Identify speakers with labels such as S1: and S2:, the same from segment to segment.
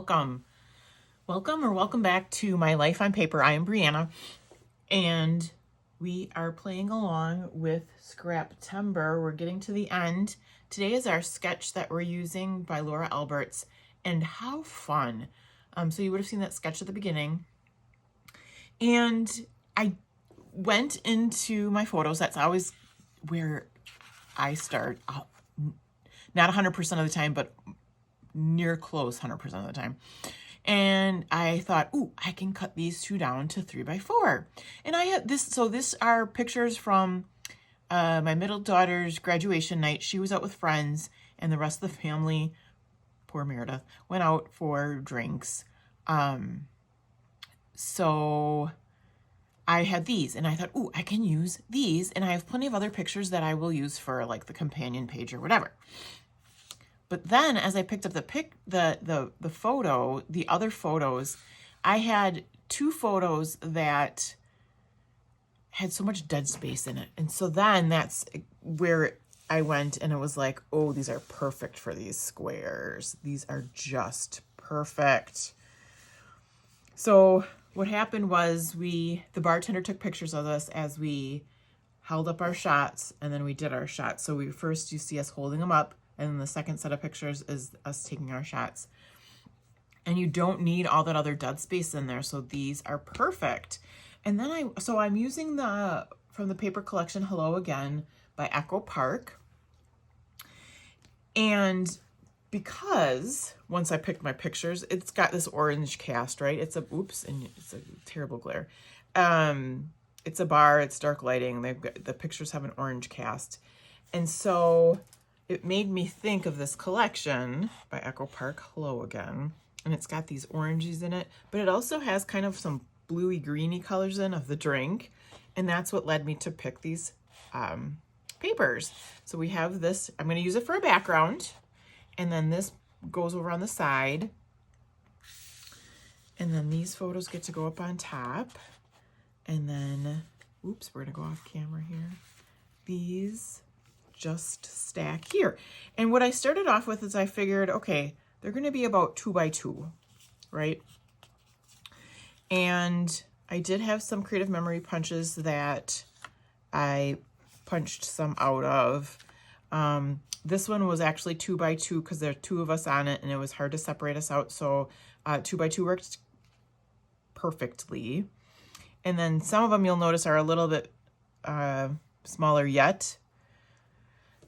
S1: welcome. Welcome back to My Life on Paper. I am Brianna, and we are playing along with Scraptember. We're getting to the end. Today is our sketch that we're using by Laura Alberts, and how fun. So you would have seen that sketch at the beginning. And I went into my photos. That's always where I start. Not 100% of the time, but near close 100% of the time. And I thought, ooh, I can cut these two down to 3x4. And I had this, so this are pictures from my middle daughter's graduation night. She was out with friends, and the rest of the family, poor Meredith, went out for drinks. So I had these, and I thought, ooh, I can use these. And I have plenty of other pictures that I will use for like the companion page or whatever. But then as I picked up the photo, the other photos, I had two photos that had so much dead space in it. And so then that's where I went, and it was like, oh, these are perfect for these squares. These are just perfect. So what happened was the bartender took pictures of us as we held up our shots, and then we did our shots. So you see us holding them up, and then the second set of pictures is us taking our shots. And you don't need all that other dead space in there, so these are perfect. And then I'm using from the paper collection Hello Again by Echo Park. And because once I picked my pictures, it's got this orange cast, right? It's a terrible glare. It's a bar, it's dark lighting. The pictures have an orange cast. And so it made me think of this collection by Echo Park, Hello Again. And it's got these oranges in it, but it also has kind of some bluey greeny colors in of the drink. And that's what led me to pick these papers. So we have this, I'm going to use it for a background. And then this goes over on the side. And then these photos get to go up on top. And then, oops, we're going to go off camera here. These just stack here. And what I started off with is I figured, okay, they're going to be about 2x2, right? And I did have some creative memory punches that I punched some out of. This one was actually 2x2 because there are two of us on it, and it was hard to separate us out. So 2x2 worked perfectly. And then some of them you'll notice are a little bit smaller yet.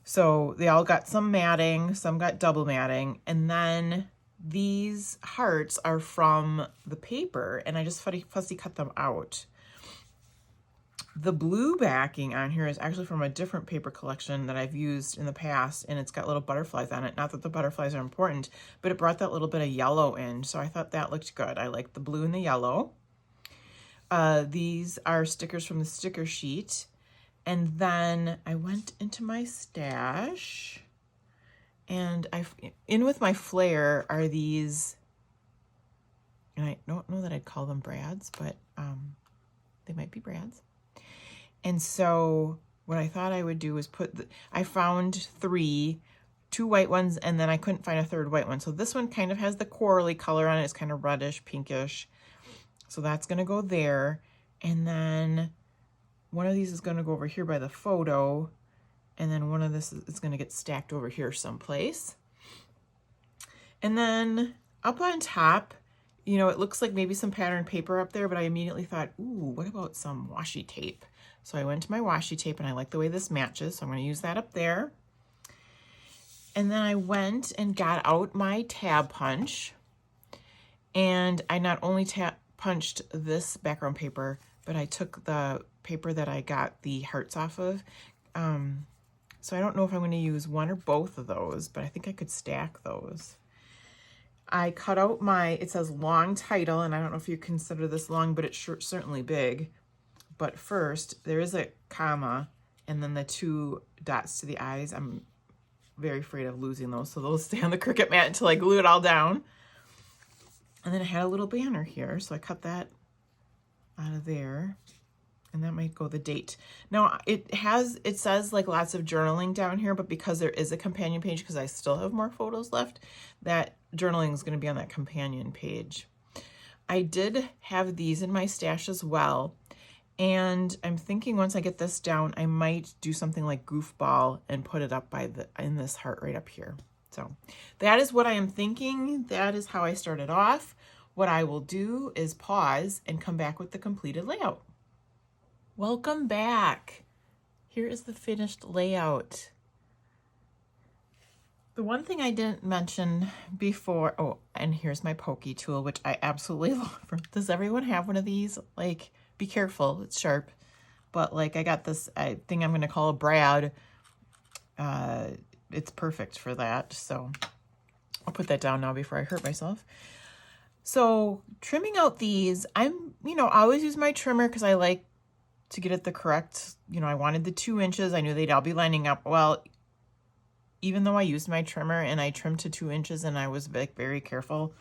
S1: So they all got some matting, some got double matting, and then these hearts are from the paper, and I just fussy cut them out. The blue backing on here is actually from a different paper collection that I've used in the past, and it's got little butterflies on it. Not that the butterflies are important, but it brought that little bit of yellow in, so I thought that looked good. I like the blue and the yellow. These are stickers from the sticker sheet. And then I went into my stash, and in with my flare are these, and I don't know that I'd call them brads, but they might be brads. And so what I thought I would do is I found two white ones, and then I couldn't find a third white one. So this one kind of has the corally color on it. It's kind of reddish, pinkish. So that's going to go there. And then one of these is going to go over here by the photo, and then one of this is going to get stacked over here someplace. And then up on top, it looks like maybe some pattern paper up there, but I immediately thought, ooh, what about some washi tape? So I went to my washi tape, and I like the way this matches, so I'm going to use that up there. And then I went and got out my tab punch, and I not only punched this background paper, but I took the paper that I got the hearts off of. So I don't know if I'm going to use one or both of those, but I think I could stack those. I cut out it says long title, and I don't know if you consider this long, but it's certainly big. But first, there is a comma, and then the two dots to the eyes. I'm very afraid of losing those, so those stay on the Cricut mat until I glue it all down. And then I had a little banner here, so I cut that out of there. And that might go the date. Now it says like lots of journaling down here, but because there is a companion page, because I still have more photos left, that journaling is going to be on that companion page. I did have these in my stash as well. And I'm thinking once I get this down, I might do something like goofball and put it up in this heart right up here. So that is what I am thinking. That is how I started off. What I will do is pause and come back with the completed layout. Welcome back. Here is the finished layout. The one thing I didn't mention before, oh, and here's my pokey tool, which I absolutely love. Does everyone have one of these? Like, be careful, it's sharp. But like, I got this thing I'm gonna call a Brad. It's perfect for that. So I'll put that down now before I hurt myself. So trimming out these, I always use my trimmer because I like to get it the correct, I wanted the 2 inches. I knew they'd all be lining up. Well, even though I used my trimmer and I trimmed to 2 inches and I was like very careful,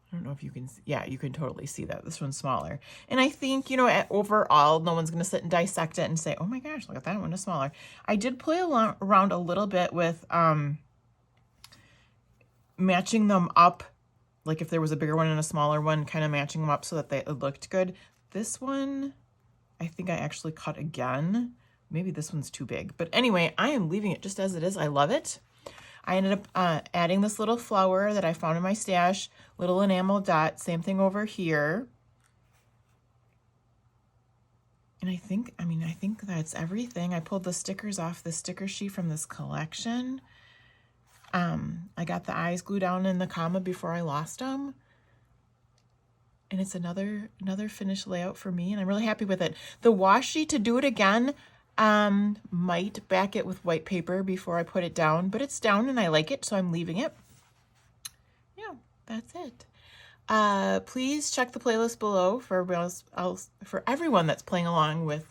S1: I don't know if you can, yeah, you can totally see that this one's smaller. And I think, overall, no one's going to sit and dissect it and say, oh my gosh, look at that one is smaller. I did play around a little bit with matching them up. Like if there was a bigger one and a smaller one, kind of matching them up so that it looked good. This one, I think I actually cut again. Maybe this one's too big. But anyway, I am leaving it just as it is. I love it. I ended up adding this little flower that I found in my stash, little enamel dot, same thing over here. And I think that's everything. I pulled the stickers off the sticker sheet from this collection. I got the eyes glued down in the comma before I lost them. And it's another finished layout for me, and I'm really happy with it. The washi, to do it again, might back it with white paper before I put it down, but it's down and I like it, so I'm leaving it. Yeah, that's it. Please check the playlist below for everyone that's playing along with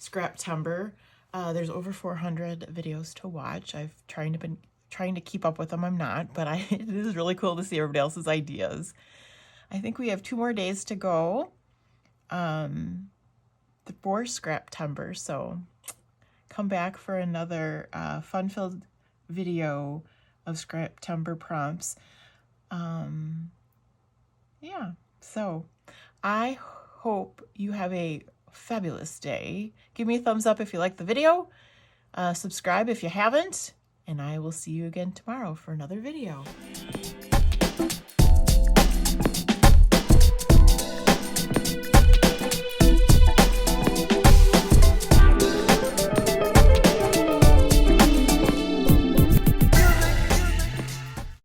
S1: Scraptember. There's over 400 videos to watch. I've trying to keep up with them. I'm not, but it is really cool to see everybody else's ideas. I think we have 2 more days to go for Scraptember, so come back for another fun-filled video of Scraptember prompts. Yeah, so I hope you have a fabulous day. Give me a thumbs up if you like the video. Subscribe if you haven't, and I will see you again tomorrow for another video.